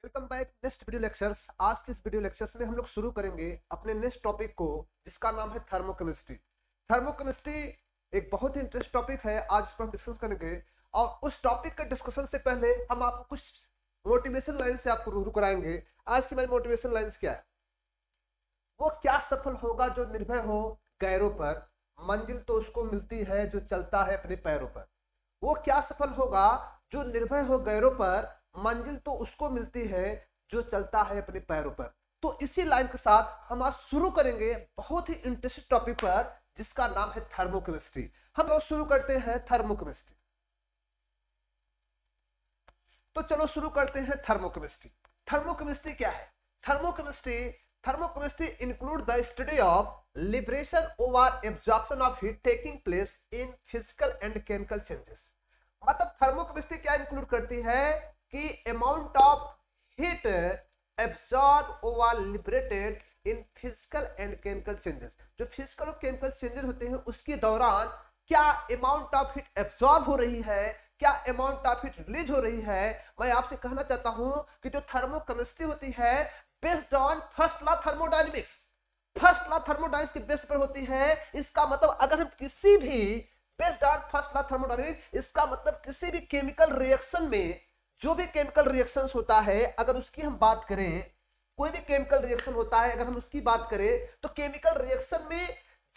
Welcome back next video lectures. आज के इस वीडियो लेक्चर्स में हम लोग शुरू करेंगे अपने नेक्स्ट टॉपिक को, जिसका नाम है थर्मोकेमिस्ट्री। थर्मोकेमिस्ट्री एक बहुत ही इंटरेस्ट टॉपिक है, आज इस पर हम डिस्कस करेंगे। और उस टॉपिक के डिस्कशन से पहले हम आपको कुछ मोटिवेशन लाइन से आपको रूबरू कराएंगे। आज की मेरी मोटिवेशन लाइन्स क्या है? वो क्या सफल होगा जो निर्भय हो गैरों पर, मंजिल तो उसको मिलती है जो चलता है अपने पैरों पर। वो क्या सफल होगा जो निर्भय हो गैरों पर, मंजिल तो उसको मिलती है जो चलता है अपने पैरों पर। तो इसी लाइन के साथ हम आज शुरू करेंगे बहुत ही इंटरेस्टिंग टॉपिक पर, जिसका नाम है थर्मोकेमिस्ट्री। हम लोग शुरू करते हैं थर्मोकेमिस्ट्री। तो चलो शुरू करते हैं थर्मोकेमिस्ट्री। थर्मोकेमिस्ट्री क्या है? Thermochemistry include the study of liberation over absorption of heat taking place in physical and chemical changes. मतलब थर्मोकेमिस्ट्री क्या इंक्लूड करती है कि amount of heat absorb over liberated in physical and chemical changes. जो physical और chemical changes होते हैं उसके दौरान क्या अमाउंट ऑफ हीट एब्जॉर्ब हो रही है, क्या अमाउंट ऑफ हीट रिलीज हो रही है। मैं आपसे कहना चाहता हूं कि जो थर्मोकेमिस्ट्री होती है based on first law thermodynamics, first law thermodynamics के बेस पर होती है। इसका मतलब अगर हम किसी भी based on first law thermodynamics, इसका मतलब किसी भी केमिकल रिएक्शन में जो भी केमिकल रिएक्शंस होता है, अगर उसकी हम बात करें, कोई भी केमिकल रिएक्शन होता है अगर हम उसकी बात करें, तो केमिकल रिएक्शन में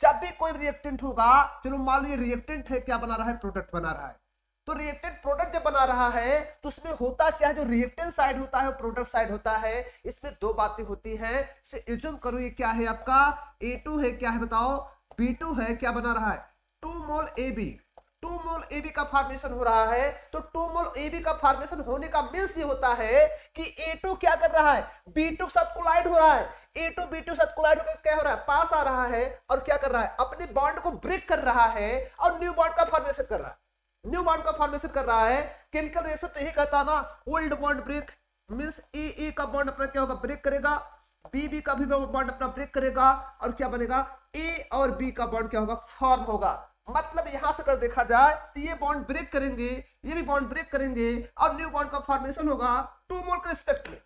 जब भी कोई रिएक्टेंट होगा, चलो मान लो रिएक्टेंट है, क्या बना रहा है? प्रोडक्ट बना रहा है। तो रिएक्टेंट प्रोडक्ट जब बना रहा है तो उसमें होता क्या है? जो रिएक्टेंट साइड होता है और प्रोडक्ट साइड होता है, इसमें दो बातें होती हैं। इसे एज्यूम करो ये क्या है आपका? A2 है, क्या है बताओ? B2 है, क्या बना रहा है? 2 मोल AB, 2 मोल AB का फॉर्मेशन हो रहा है। तो 2 मोल AB का फॉर्मेशन होने का मींस ये होता है कि A2 क्या कर रहा है? B2 के साथ कोलाइड हो रहा है। A2 B2 के साथ कोलाइड होकर क्या हो रहा है? पास आ रहा है और क्या कर रहा है? अपने बॉन्ड को ब्रेक कर रहा है और न्यू बॉन्ड का फॉर्मेशन कर रहा है। न्यू बॉन्ड का फॉर्मेशन कर रहा है। केमिकल रिएक्शन तो यही कहता है ना, ओल्ड बॉन्ड ब्रेक मींस ए का बॉन्ड अपना क्या होगा? ब्रेक करेगा। बी का भी बॉन्ड अपना ब्रेक करेगा और क्या बनेगा? ए और बी का बॉन्ड क्या होगा? फॉर्म होगा। मतलब यहां से अगर देखा जाए तो ये बॉन्ड ब्रेक करेंगे, ये भी बॉन्ड ब्रेक करेंगे और न्यू बॉन्ड का फॉर्मेशन होगा 2 मोल के रिस्पेक्ट में।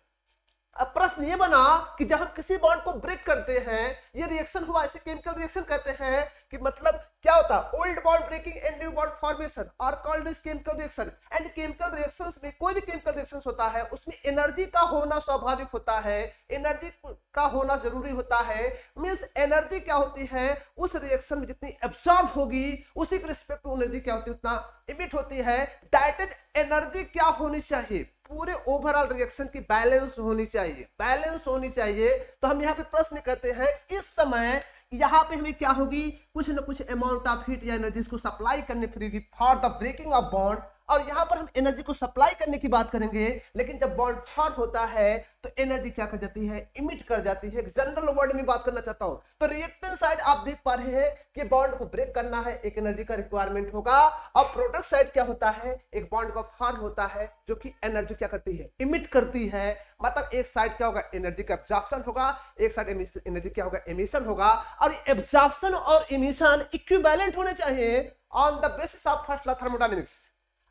अब प्रश्न ये बना कि जब हम किसी बॉन्ड को ब्रेक करते हैं, ये रिएक्शन हुआ, इसे केमिकल रिएक्शन कहते हैं। कि मतलब क्या होता है? Old bond breaking and new bond formation are called as chemical reaction. And chemical reactions में कोई भी केमिकल रिएक्शंस होता है उसमें एनर्जी का होना स्वाभाविक होता है, एनर्जी का होना जरूरी होता है। मींस एनर्जी क्या होती है? उस रिएक्शन में जितनी एब्सॉर्ब होगी उसी के रिस्पेक्ट टू एनर्जी क्या होती है? उतना इमिट होती है। दैट इज एनर्जी क्या होनी चाहिए? पूरे ओवरऑल रिएक्शन की बैलेंस होनी चाहिए, बैलेंस होनी चाहिए। तो हम यहाँ पे प्रश्न करते हैं, इस समय यहाँ पे हमें क्या होगी? कुछ ना कुछ अमाउंट ऑफ हीट या एनर्जी को सप्लाई करने पड़ेगी for the breaking of bond. और यहाँ पर हम एनर्जी को सप्लाई करने की बात करेंगे, लेकिन जब बॉन्ड फॉर्म होता है तो एनर्जी क्या कर जाती है? इमिट कर जाती है। जनरल वर्ड में बात करना चाहता हूं तो रिएक्टेंट साइड आप देख पा रहे हैं कि बॉन्ड को ब्रेक करना है, एक एनर्जी का रिक्वायरमेंट होगा। और प्रोडक्ट साइड क्या होता है? एक बॉन्ड का फॉर्म होता है जो कि एनर्जी क्या करती है? इमिट करती है। मतलब एक साइड क्या होगा? एनर्जी का एब्जॉर्प्शन होगा, एक साइड एनर्जी क्या होगा? एमिशन होगा। और एब्जॉर्प्शन और एमिशन इक्विवेलेंट होने चाहिए on the basis of first law thermodynamics.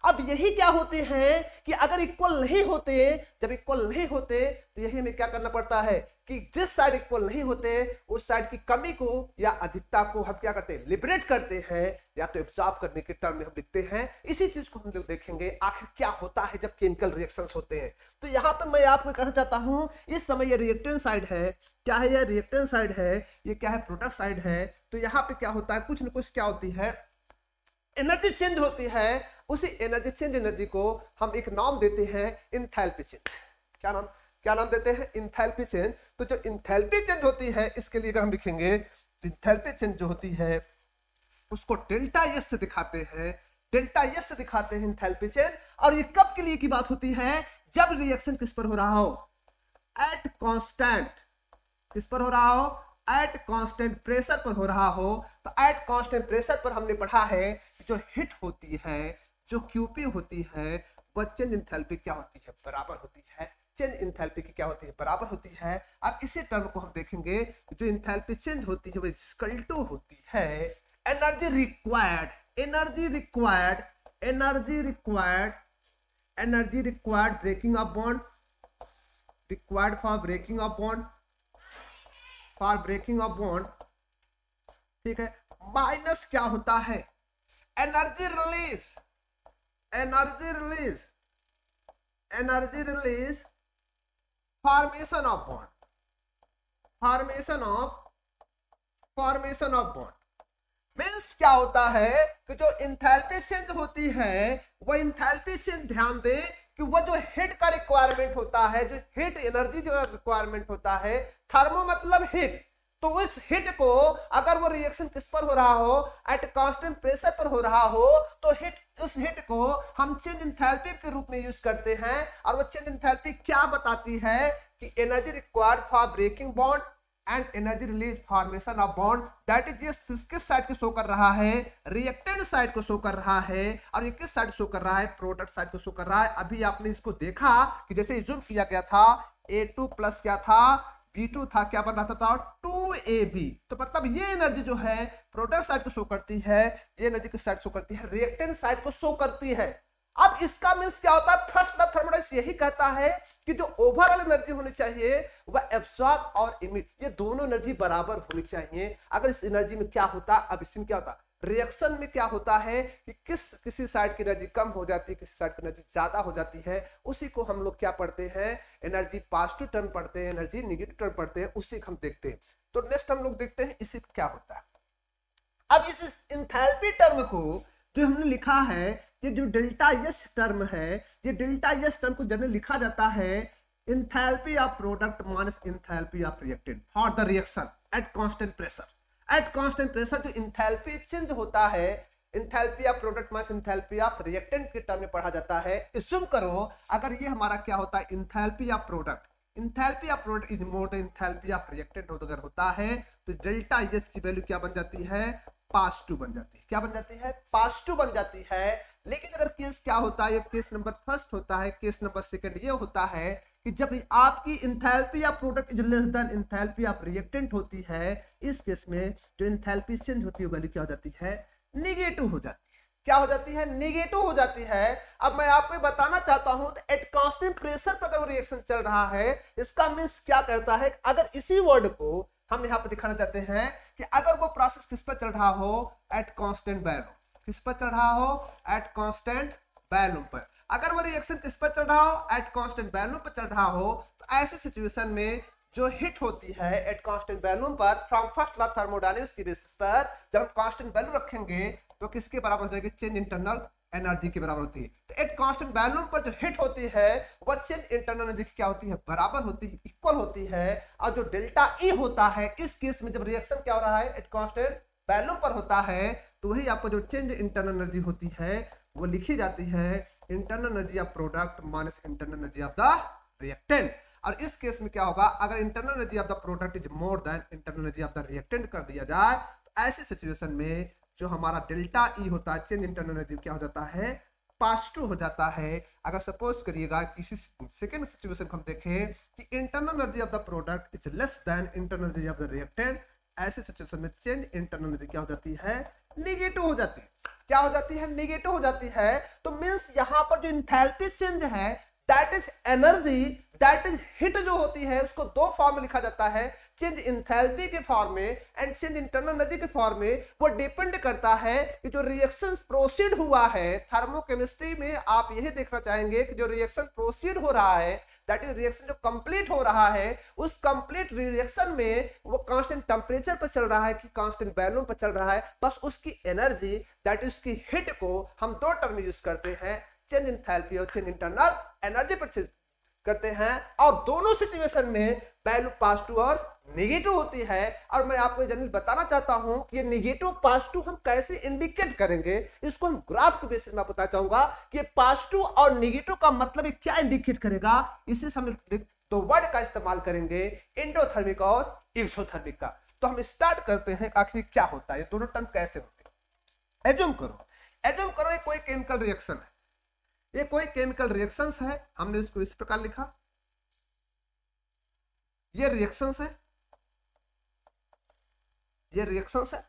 अब यही क्या होते हैं कि अगर इक्वल नहीं होते, जब इक्वल नहीं होते तो यही हमें क्या करना पड़ता है कि जिस साइड इक्वल नहीं होते उस साइड की कमी को या अधिकता को हम क्या करते हैं? लिबरेट करते हैं, या तो एब्जॉर्ब करने के टर्म में हम लिखते हैं। इसी चीज को हम लोग देखेंगे आखिर क्या होता है जब केमिकल रिएक्शंस होते हैं। तो यहाँ पे मैं आपको कहना चाहता हूं, इस समय ये रिएक्टेंट साइड है, क्या है? ये रिएक्टेंट साइड है, ये क्या है? प्रोडक्ट साइड है। तो यहाँ पे क्या होता है? कुछ ना कुछ क्या होती है? एनर्जी चेंज होती है। उसी एनर्जी चेंज एनर्जी को हम एक नाम देते हैं इंथैल्पी चेंज। क्या नाम देते हैं? Enthalpy change. तो जो इंथैल्पी चेंज होती है, इसके लिए अगर हम लिखेंगे तो इंथैल्पी चेंज जो होती है उसको डेल्टा एस से दिखाते हैं, डेल्टा एस से दिखाते हैं इंथैल्पी चेंज। और ये कब के लिए की बात होती है? जब रिएक्शन किस पर हो रहा हो? At constant. किस पर हो रहा हो? एट कांस्टेंट प्रेशर पर हो रहा हो। तो एट कांस्टेंट प्रेशर पर हमने पढ़ा है जो हिट होती है, जो क्यूपी होती है, वह चेंज इंथैल्पी क्या होती है? बराबर होती है। चेंज इंथैल्पी की क्या होती है? बराबर होती है। अब इसी टर्म को हम देखेंगे, जो इंथैल्पी चेंज होती है वह इक्वल टू होती है energy required, energy required, energy required, energy required breaking of bond required for breaking of bond, for breaking of bond, ठीक है, माइनस क्या होता है energy release, energy release, energy release formation of bond, formation of bond means क्या होता है कि जो इंथैल्पी चेंज होती है वो इंथैल्पी चेंज, ध्यान दें कि वो जो हीट का रिक्वायरमेंट होता है, जो हीट एनर्जी जो रिक्वायरमेंट होता है, थर्मो मतलब हीट, तो उस हीट को अगर वो रिएक्शन किस पर हो रहा हो, एट कांस्टेंट प्रेशर पर हो रहा हो, तो हीट, उस हीट को हम चेंज इंथैल्पी के रूप में यूज करते हैं। और वो चेंज इंथैल्पी क्या बताती है कि energy required for breaking bond and energy release formation of bond, that is ये किस साइड को शो कर रहा है, रिएक्टेंट साइड को शो कर रहा है, और ये किस साइड शो कर रहा है, प्रोडक्ट साइड को शो कर रहा है। अभी आपने इसको देखा कि जैसे जूम किया गया था, A2 प्लस क्या था, B2 था, क्या बन रहा था 2AB, तो मतलब ये एनर्जी जो है प्रोडक्ट साइड को शो करती है, ये एनर्जी किस साइड शो करती है, रिएक्टेंट साइड को शो करती है। अब इसका मींस क्या होता है, फर्स्ट लॉ थर्मोडायनेमिक्स यही कहता है कि जो ओवरऑल एनर्जी होनी चाहिए वह एब्सॉर्ब और इमिट, ये दोनों एनर्जी बराबर होनी चाहिए। अगर इस एनर्जी में क्या होता, अब इसमें क्या होता, रिएक्शन में क्या होता है कि किसी साइड की एनर्जी कम हो जाती है, किसी साइड की एनर्जी ज्यादा हो जाती है, उसी को हम लोग क्या पढ़ते हैं, एनर्जी पॉजिटिव टर्म पढ़ते हैं, एनर्जी नेगेटिव टर्म पढ़ते हैं, उसी को हम देखते हैं। तो नेक्स्ट हम लोग देखते हैं इसी क्या होता है। अब इस इंथैल्पी टर्म को जो हमने लिखा है, ये जो डेल्टा एस टर्म है, ये डेल्टा एस टर्म को जनरली लिखा जाता है enthalpy of product minus enthalpy of reactant for the reaction at constant pressure. At constant pressure जो इंथैल्पी चेंज होता है, enthalpy of product minus enthalpy of reactant के टर्म में पढ़ा जाता है। अस्यूम करो अगर ये हमारा क्या होता है, enthalpy of product, enthalpy of product is more then enthalpy of reactant अगर होता है तो डेल्टा एस की वैल्यू क्या बन जाती है, पॉजिटिव बन जाती है। क्या बन जाती है, पॉजिटिव बन जाती है। लेकिन अगर केस क्या होता है, केस नंबर फर्स्ट होता है, केस नंबर सेकंड ये होता है कि जब आपकी enthalpy of product is less than enthalpy of reactant होती है, इस केस में जो इंथैल्पी चेंज होती है वैल्यू क्या हो जाती है, निगेटिव हो जाती है। क्या हो जाती है, निगेटिव हो जाती है। अब मैं आपको बताना चाहता हूं तो एट कांस्टेंट प्रेशर पर अगर रिएक्शन चल रहा है, इसका मींस क्या करता है, अगर इसी वर्ड को हम यहां पर दिखाना चाहते हैं कि अगर वो प्रोसेस किस पर चल रहा हो, एट कांस्टेंट वैल्यू, किस पर चल रहा हो, एट कांस्टेंट वैल्यू पर, अगर वो रिएक्शन किस पर चल रहा हो, एट कांस्टेंट वैल्यू पर चल रहा हो, तो ऐसे सिचुएशन में जो हिट होती है एट कांस्टेंट वैल्यू पर, फ्रॉम फर्स्ट लॉ थर्मोडायनामिक्स की बेसिस पर जब हम कांस्टेंट वैल्यू रखेंगे तो किसके बराबर हो जाएगी, चेंज इंटरनल एनर्जी के बराबर होती है। तो एट कांस्टेंट वैल्यू पर जो हिट होती है वह चेंज इंटरनल एनर्जी की क्या होती है, बराबर होती है, इक्वल होती है। और जो डेल्टा ई होता है, इस केस में जब रिएक्शन क्या हो रहा है, एट कांस्टेंट वैल्यू पर होता है, तो वही आपको जो चेंज इंटरनल एनर्जी होती है वो लिखी जाती है internal energy of product minus internal energy of the reactant. और इस केस में क्या होगा, अगर internal energy of the product is more then internal energy of the reactant कर दिया जाए, तो ऐसी सिचुएशन में जो हमारा डेल्टा ई होता है, चेंज इंटरनल एनर्जी क्या हो जाता है, पॉजिटिव हो जाता है। अगर सपोज करिएगा किसी सेकंड सिचुएशन को हम देखें कि internal energy of the product is less than internal energy of the reactant, ऐसे सिचुएशन में चेंज इंटरनल एनर्जी क्या हो जाती है, निगेटिव हो जाती है। क्या हो जाती है, निगेटिव हो जाती है। तो मींस यहां पर जो इंथैल्पी चेंज है, that is energy, that is hit जो होती है, उसको दो फॉर्म में लिखा जाता है, चेंज इंथैल्पी के फॉर्म में एंड चेंज इंटरनल एनर्जी के फॉर्म में। वो डिपेंड करता है कि जो रिएक्शन प्रोसीड हुआ है, थर्मोकेमिस्ट्री में आप यही देखना चाहेंगे कि जो रिएक्शन प्रोसीड हो रहा है, दैट इज रिएक्शन जो कंप्लीट हो रहा है, उस कंप्लीट रिएक्शन में वो कांस्टेंट टेम्परेचर पर चल रहा है कि कांस्टेंट वैल्यू पर चल रहा है, बस उसकी एनर्जी, दैट इज उसकी हिट को हम दो टर्म यूज करते हैं, चेंज इंथैल्पी और चेंज इंटरनल एनर्जी पर करते हैं। और दोनों सिचुएशन में वैल्यू पॉजिटिव और नेगेटिव होती है। और मैं आपको जनरली बताना चाहता हूं कि ये नेगेटिव पॉजिटिव हम कैसे इंडिकेट करेंगे, इसको हम ग्राफ के बेसिस में आपको बताना चाहूंगा कि पॉजिटिव और नेगेटिव का मतलब क्या इंडिकेट करेगा। इसी से हम तो वर्ड का इस्तेमाल करेंगे एंडोथर्मिक और एक्सोथर्मिक का। तो हम स्टार्ट करते हैं आखिर क्या होता है, ये दोनों टर्म कैसे होते हैं। एज्यूम करो ये कोई केमिकल रिएक्शन है, ये कोई केमिकल रिएक्शंस है, हमने इसको इस प्रकार लिखा, ये रिएक्शंस है, ये रिएक्शंस है,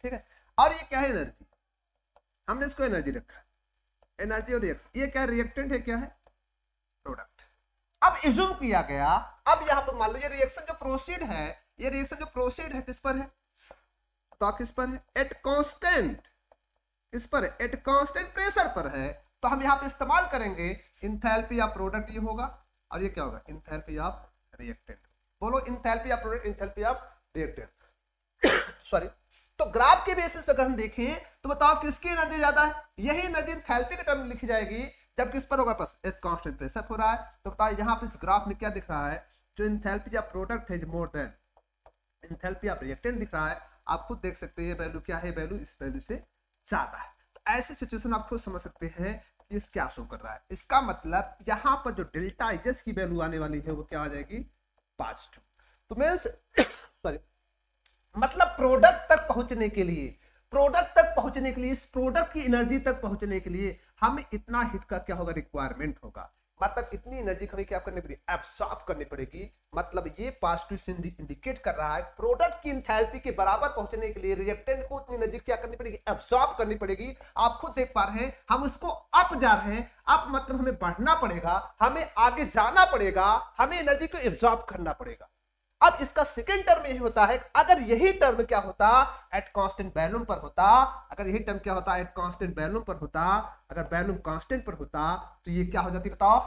ठीक है। और ये क्या है, एनर्जी, हमने इसको एनर्जी रखा, एनर्जी और रिएक्शन। ये क्या रिएक्टेंट है, क्या है, अब इज्यूम किया गया, अब यहाँ पर मान लो ये रिएक्शन जो प्रोसीड है, ये रिएक्शन जो प्रोसीड है किस पर है, तो किस पर है, एट कांस्टेंट, किस पर है, एट कांस्टेंट प्रेशर पर है। तो हम यहाँ पे इस्तेमाल करेंगे इंथैल्पी ऑफ प्रोडक्ट, ये होगा, और ये क्या होगा, इंथैल्पी ऑफ रिएक्टेंट। बोलो enthalpy of product, enthalpy of reactant sorry. तो ग्राफ के बेसिस पे अगर हम देखें तो बताओ किसकी एनर्जी ज्यादा है, यही एनर्जी इंथैल्पी के टर्म में लिखी जाएगी जब किस पर होगा, बस एट कांस्टेंट प्रेशर हो रहा है। तो बताओ यहाँ पे इस ग्राफ में क्या दिख रहा है, जो इंथैल्पी ऑफ प्रोडक्ट है more than enthalpy of reactant दिख रहा है। आप खुद देख सकते हैं ये वैल्यू क्या है, वैल्यू इस वैल्यू से ज्यादा है। तो ऐसी सिचुएशन आप खुद समझ सकते हैं कि इस क्या शो कर रहा है। इसका मतलब यहाँ पर जो डेल्टा एच की वैल्यू आने वाली है वो क्या आ जाएगी, पॉजिटिव। तो मैं सॉरी मतलब प्रोडक्ट तक पहुंचने के लिए, प्रोडक्ट तक पहुंचने के लिए, इस प्रोडक्ट की एनर्जी तक पहुंचने के लिए हमें इतना हीट का क्या होगा, रिक्वायरमेंट होगा। मतलब इतनी एनर्जी हमें क्या करनी पड़ेगी, एब्सॉर्ब करनी पड़ेगी। मतलब ये पॉजिटिव से इंडिकेट कर रहा है प्रोडक्ट की एंथैल्पी के बराबर पहुंचने के लिए रिएक्टेंट को उतनी एनर्जी क्या करनी पड़ेगी, एब्सॉर्ब करनी पड़ेगी। आप खुद देख पा रहे हैं हम उसको अप जा रहे हैं, अप मतलब हमें बढ़ना पड़ेगा, हमें आगे जाना पड़ेगा, हमें एनर्जी को एब्सॉर्ब करना पड़ेगा। अब इसका सेकेंड टर्म ये होता है, अगर यही टर्म क्या होता, एट कांस्टेंट वैल्यूम पर होता, अगर यही टर्म क्या होता, एट कांस्टेंट वैल्यूम पर होता, अगर वैल्यूम कांस्टेंट पर होता तो ये क्या हो जाती बताओ,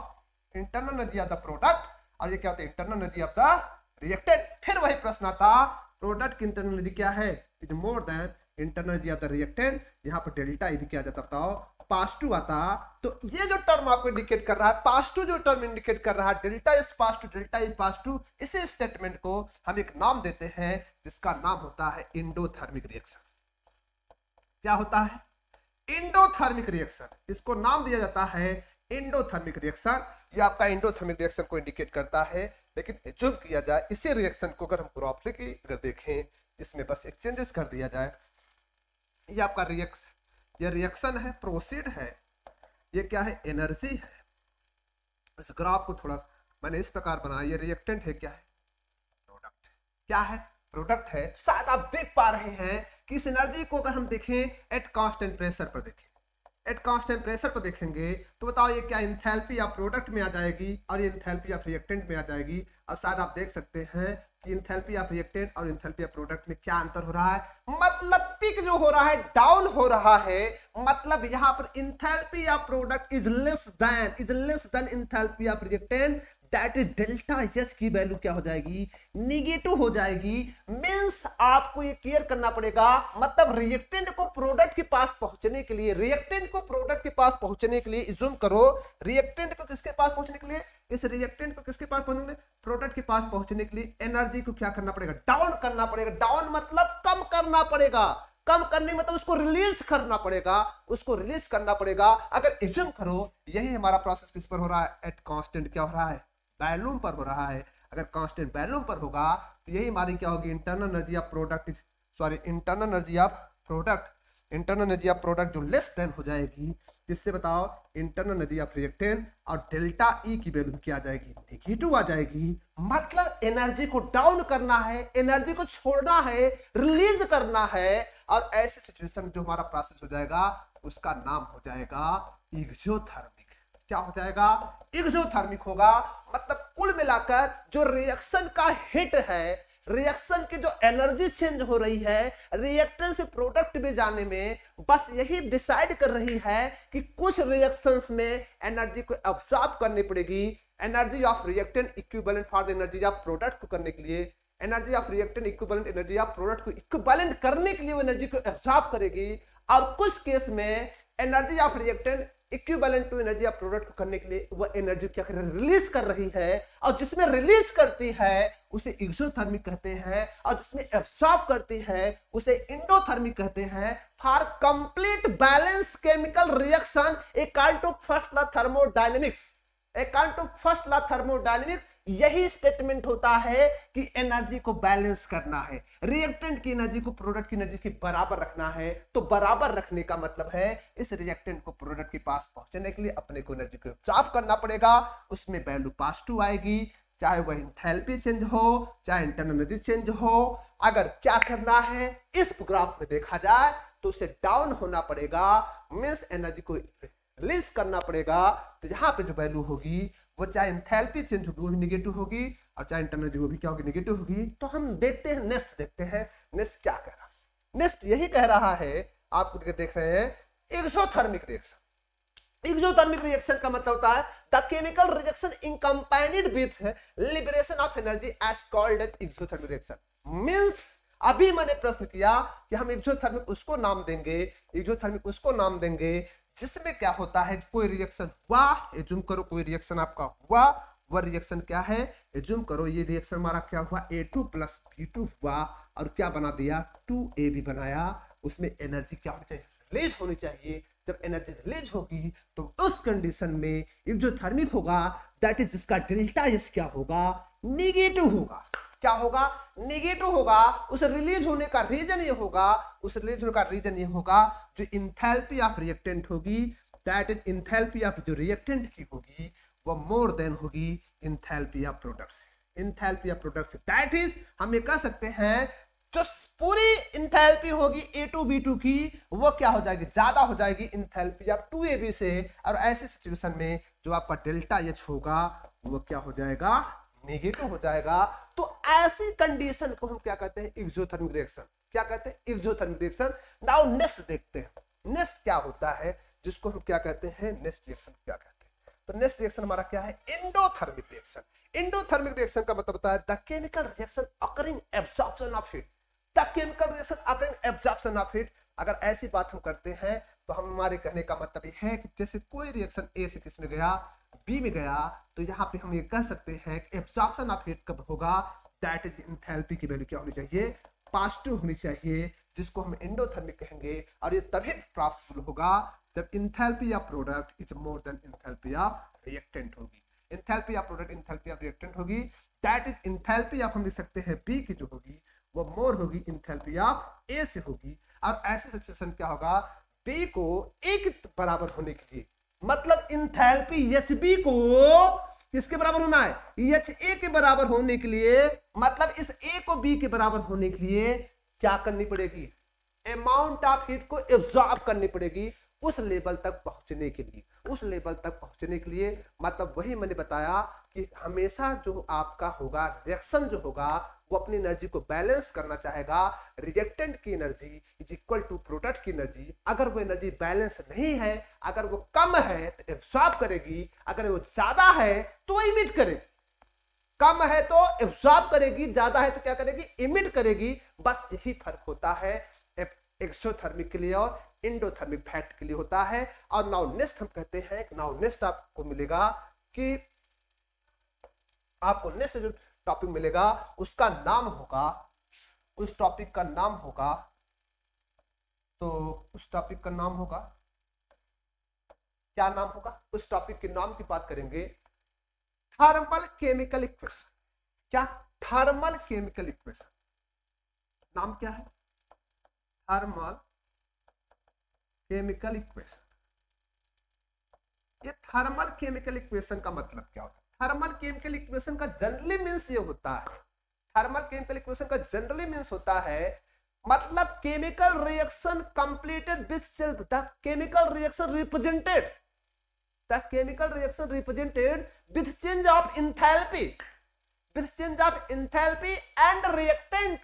internal energy of the product, और ये क्या होता है, internal energy of the reactant. फिर वही प्रश्न आता, प्रोडक्ट की इंटरनल एनर्जी क्या है, is more then internal energy of the reactant. यहाँ पर डेल्टा ई भी क्या जाता बताओ, पॉजिटिव आता। तो ये जो टर्म आपको इंडिकेट कर रहा है, पॉजिटिव जो टर्म इंडिकेट कर रहा है, delta is positive, delta is positive, इसी स्टेटमेंट को हम एक नाम देते हैं जिसका नाम होता है एंडोथर्मिक रिएक्शन। क्या होता है, एंडोथर्मिक रिएक्शन, इसको नाम दिया जाता है एंडोथर्मिक रिएक्शन। ये आपका एंडोथर्मिक रिएक्शन को इंडिकेट करता है। लेकिन एज्यूम किया जाए इसी रिएक्शन को अगर हम ग्राफिकली अगर देखें, इसमें बस एक चेंजेस कर दिया जाए, ये आपका ये रिएक्शन है, प्रोसीड है, ये क्या है, एनर्जी है। इस ग्राफ को थोड़ा मैंने इस प्रकार बनाया, ये रिएक्टेंट है, क्या है, प्रोडक्ट है, क्या है, प्रोडक्ट है। शायद आप देख पा रहे हैं कि इस एनर्जी को अगर हम देखें एट कांस्टेंट प्रेशर पर देखें, एट कांस्टेंट प्रेशर पर देखेंगे तो बताओ ये क्या एंथैल्पी ऑफ प्रोडक्ट में आ जाएगी और ये एंथैल्पी ऑफ रिएक्टेंट में आ जाएगी। अब शायद आप देख सकते हैं कि एंथैल्पी ऑफ रिएक्टेंट और एंथैल्पी ऑफ प्रोडक्ट में क्या अंतर हो रहा है, मतलब पिक जो हो रहा है डाउन हो रहा है। मतलब यहाँ पर enthalpy of product is less than enthalpy of reactant, that is delta H की वैल्यू क्या हो जाएगी, निगेटिव हो जाएगी। मींस आपको ये क्लियर करना पड़ेगा, मतलब रिएक्टेंट को प्रोडक्ट के पास पहुंचने के लिए, रिएक्टेंट को प्रोडक्ट के पास पहुंचने के लिए, इज्यूम करो रिएक्टेंट को किसके पास पहुंचने के लिए, इस रिएक्टेंट को किसके पास पहुंचने के लिए, प्रोडक्ट के पास पहुंचने के लिए एनर्जी को क्या करना पड़ेगा, डाउन करना पड़ेगा। डाउन मतलब कम करना पड़ेगा, कम करने मतलब उसको रिलीज करना पड़ेगा, उसको रिलीज करना पड़ेगा। अगर इज्यूम करो यही हमारा प्रोसेस किस पर हो रहा है, एट कांस्टेंट क्या हो रहा है, वैल्यूम पर हो रहा है। अगर कांस्टेंट वैल्यूम पर होगा तो यही हमारी क्या होगी, internal energy of product, sorry internal energy of product, internal energy of product जो लेस देन हो जाएगी किससे बताओ, इंटरनल एनर्जी ऑफ रिएक्टेंट, और डेल्टा ई की वैल्यू क्या आ जाएगी, नेगेटिव आ जाएगी। मतलब एनर्जी को डाउन करना है, एनर्जी को छोड़ना है, रिलीज करना है। और ऐसी सिचुएशन में जो हमारा प्रोसेस हो जाएगा उसका नाम हो जाएगा एक्सोथर्मिक। क्या हो जाएगा, एक्सोथर्मिक होगा। मतलब कुल मिलाकर जो रिएक्शन का हिट है, रिएक्शन की जो एनर्जी चेंज हो रही है रिएक्टेंट से प्रोडक्ट में जाने में, बस यही डिसाइड कर रही है कि कुछ रिएक्शंस में एनर्जी को अब्सॉर्ब करनी पड़ेगी। Energy of reactant equivalent for the energy of product को करने के लिए, energy of reactant equivalent energy of product को इक्विवेलेंट करने के लिए वो एनर्जी को अब्सॉर्ब करेगी। और कुछ केस में energy of reactant equivalent to energy of product को करने के लिए वो एनर्जी क्या कर रही है, रिलीज कर रही है। और जिसमें रिलीज करती है उसे एक्सोथर्मिक कहते हैं, और जिसमें एब्सॉर्ब करती है उसे एंडोथर्मिक कहते हैं। For complete balance chemical reaction according to first law thermodynamics, according to first law thermodynamics यही स्टेटमेंट होता है कि एनर्जी को बैलेंस करना है, रिएक्टेंट की एनर्जी को प्रोडक्ट की एनर्जी के बराबर रखना है। तो बराबर रखने का मतलब है इस रिएक्टेंट को प्रोडक्ट के पास पहुंचने के लिए अपने को एनर्जी को एब्सॉर्ब करना पड़ेगा। उसमें वैल्यू पॉजिटिव आएगी, चाहे वह एंथैल्पी चेंज हो चाहे इंटरनल एनर्जी चेंज हो। अगर क्या करना है इस ग्राफ में देखा जाए तो उसे डाउन होना पड़ेगा, मींस एनर्जी को रिलीज करना पड़ेगा। तो यहाँ पे जो वैल्यू होगी वो चाहे एंथैल्पी चेंज होगी वो भी नेगेटिव होगी, और चाहे इंटरनल एनर्जी वो भी क्या होगी, नेगेटिव होगी। तो हम देखते हैं नेक्स्ट, देखते हैं नेक्स्ट क्या कह रहा है। नेक्स्ट यही कह रहा है, आप देख रहे हैं एक्सोथर्मिक रिएक्शन। एक्सोथर्मिक रिएक्शन का मतलब होता है the chemical reaction accompanied with liberation of energy as called as exothermic reaction. Means अभी मैंने प्रश्न किया कि हम एक्सोथर्मिक उसको नाम देंगे, एक्सोथर्मिक उसको नाम देंगे जिसमें क्या होता है, कोई रिएक्शन हुआ, एज्यूम करो कोई रिएक्शन आपका हुआ, वह रिएक्शन क्या है, एज्यूम करो ये रिएक्शन हमारा क्या हुआ, A2 प्लस B2 हुआ, और क्या बना दिया, 2AB बनाया। उसमें एनर्जी क्या होनी चाहिए, रिलीज होनी चाहिए। जब एनर्जी रिलीज होगी तो उस कंडीशन में एक्सोथर्मिक होगा, दैट इज जिसका डेल्टा एस क्या होगा, निगेटिव होगा। क्या होगा, निगेटिव होगा। उस रिलीज होने का रीजन ये होगा, उस रिलीज होने का रीजन ये होगा जो इंथैल्पी ऑफ रिएक्टेंट होगी, दैट इज इंथैल्पी ऑफ जो रिएक्टेंट की होगी वो मोर देन होगी इंथैल्पी ऑफ प्रोडक्ट से। Enthalpy of product say that is हम ये कह सकते हैं जो पूरी इंथैल्पी होगी A2 B2 की वो क्या हो जाएगी, ज्यादा हो जाएगी इंथैल्पी ऑफ 2AB से। और ऐसी सिचुएशन में जो आपका डेल्टा एच होगा वो क्या हो जाएगा, नेगेटिव हो जाएगा। तो ऐसी कंडीशन को हम क्या कहते हैं, एक्सोथर्मिक रिएक्शन। क्या कहते हैं, एक्सोथर्मिक रिएक्शन। नाउ नेक्स्ट देखते हैं, नेक्स्ट क्या होता है जिसको हम क्या कहते हैं, नेक्स्ट रिएक्शन क्या कहते हैं। तो नेक्स्ट रिएक्शन हमारा क्या है, एंडोथर्मिक रिएक्शन। एंडोथर्मिक रिएक्शन का मतलब होता है the chemical reaction occurring absorption of heat. The chemical reaction occurring absorption of heat. अगर ऐसी बात हम करते हैं तो हमारे कहने का मतलब ये है कि जैसे कोई रिएक्शन ए से किस में गया, बी में गया, तो यहाँ पे हम ये कह सकते हैं कि एब्जॉर्प्शन ऑफ हीट कब होगा, दैट इज एंथैल्पी की वैल्यू क्या होनी चाहिए, पॉजिटिव होनी चाहिए, जिसको हम एंडोथर्मिक कहेंगे। और ये तभी पॉसिबल होगा जब enthalpy of product is more than enthalpy of reactant होगी। Enthalpy of product enthalpy of reactant होगी, दैट इज एंथैल्पी ऑफ हम लिख सकते हैं बी की जो होगी वो मोर होगी एंथैल्पी ऑफ ए से होगी। और ऐसे सिचुएशन क्या होगा, बी को ए के बराबर होने के लिए, मतलब इंथैल्पी HB को किसके बराबर होना है, HA के बराबर होने के लिए, मतलब इस A को B के बराबर होने के लिए क्या करनी पड़ेगी, अमाउंट ऑफ हीट को एब्जॉर्ब करनी पड़ेगी उस लेवल तक पहुंचने के लिए, उस लेवल तक पहुंचने के लिए। मतलब वही मैंने बताया कि हमेशा जो आपका होगा रिएक्शन जो होगा वो अपनी एनर्जी को बैलेंस करना चाहेगा। रिएक्टेंट की energy is equal to product की एनर्जी। अगर वो एनर्जी बैलेंस नहीं है, अगर वो कम है तो एब्जॉर्ब करेगी, अगर वो ज्यादा है तो वो इमिट करेगी। कम है तो एब्जॉर्ब करेगी, ज्यादा है तो क्या करेगी, इमिट करेगी। बस यही फर्क होता है एक्सोथर्मिक के लिए और एंडोथर्मिक फैक्ट के लिए होता है। और नाउ नेक्स्ट हम कहते हैं, नाउ नेक्स्ट आपको मिलेगा कि आपको नेक्स्ट जो टॉपिक मिलेगा उसका नाम होगा, उस टॉपिक का नाम होगा, तो उस टॉपिक का नाम होगा, क्या नाम होगा, उस टॉपिक के नाम की बात करेंगे, थर्मल केमिकल इक्वेशन। क्या, थर्मल केमिकल इक्वेशन। नाम क्या है, थर्मल केमिकल इक्वेशन। ये थर्मल केमिकल इक्वेशन का मतलब क्या होता है, थर्मल केमिकल इक्वेशन का जनरली मींस ये होता है, थर्मल केमिकल इक्वेशन का जनरली मींस होता है मतलब chemical reaction completed with self, the chemical reaction represented, the chemical reaction represented with change of enthalpy, with change of enthalpy and reactant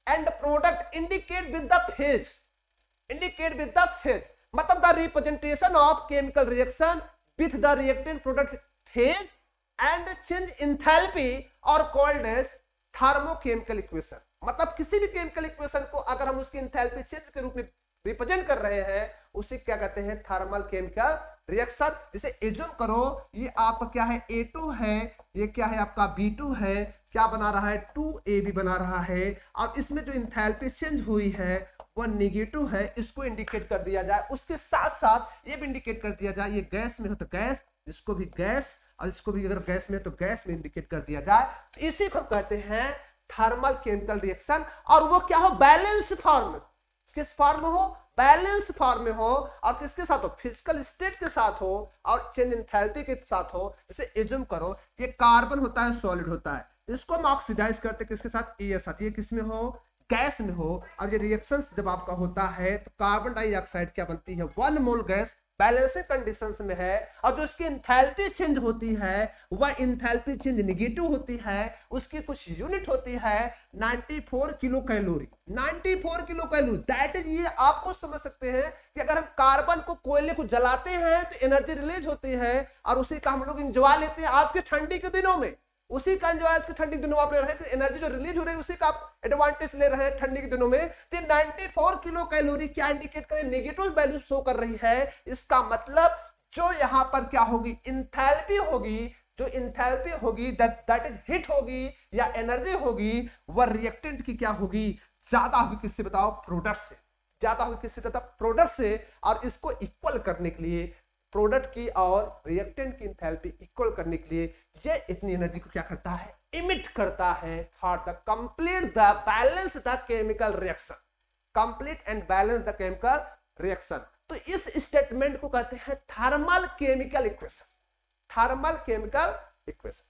and product indicate with the phase, indicate with the phase. मतलब the representation of chemical reaction with the reactant product phase and change enthalpy और called as thermochemical equation. मतलब किसी भी chemical equation को अगर हम उसकी enthalpy change के रूप में रिप्रेजेंट कर रहे हैं उसे क्या कहते हैं, थर्मल केमिकल रिएक्शन। जैसे एज्यूम करो ये आपका क्या है, A2 है, ये क्या है आपका B2 है, क्या बना रहा है, 2AB बना रहा है, और इसमें जो एंथैल्पी चेंज हुई है वह नेगेटिव है, इसको इंडिकेट कर दिया जाए। उसके साथ साथ ये भी इंडिकेट कर दिया जाए, ये गैस में हो तो गैस, इसको भी गैस, और इसको भी अगर गैस में तो गैस में इंडिकेट कर दिया जाए, तो इसी को कहते हैं थर्मल केमिकल रिएक्शन। और वो क्या हो, बैलेंस फॉर्म में, किस फॉर्म में हो, बैलेंस फॉर्म में हो, और किसके साथ हो, फिजिकल स्टेट के साथ हो और चेंज एंथैल्पी के साथ हो। जैसे एज्यूम करो ये कार्बन होता है, सॉलिड होता है, इसको हम ऑक्सीडाइज करते किसके साथ, ए साथ, ये किस में हो, गैस में हो। और ये रिएक्शंस जब आपका होता है तो कार्बन डाइऑक्साइड क्या बनती है, 1 मोल गैस बैलेंसिंग कंडीशंस में है, और जो इसकी इंथैल्पी चेंज होती है वह इंथैल्पी चेंज नेगेटिव होती है, उसकी कुछ यूनिट होती है 94 kilo calorie. 94 kilo calorie, that is, ये आपको समझ सकते हैं कि अगर हम कार्बन को, कोयले को जलाते हैं तो एनर्जी रिलीज होती है, और उसी का हम लोग इंजॉय लेते हैं आज के ठंडी के दिनों में, उसी का एंजॉय आज के ठंडी के दिनों में आप ले रहे हैं कि एनर्जी जो रिलीज हो रही है उसी का आप एडवांटेज ले रहे हैं ठंडी के दिनों में। तो 94 किलो कैलोरी क्या इंडिकेट करे, नेगेटिव वैल्यू शो कर रही है। इसका मतलब जो यहां पर क्या होगी, इंथैल्पी होगी, जो इंथैल्पी होगी दैट इज हीट होगी या एनर्जी होगी, वह रिएक्टेंट की क्या होगी, ज्यादा होगी। किससे बताओ, प्रोडक्ट से ज्यादा होगी। किससे ज्यादा, प्रोडक्ट से। और इसको इक्वल करने के लिए, प्रोडक्ट की और रिएक्टेंट की इंथैल्पी इक्वल करने के लिए ये इतनी एनर्जी को क्या करता है, इमिट करता है for the complete the balance the chemical reaction, complete and balance the chemical reaction. तो इस स्टेटमेंट को कहते हैं thermal chemical equation, thermal chemical equation.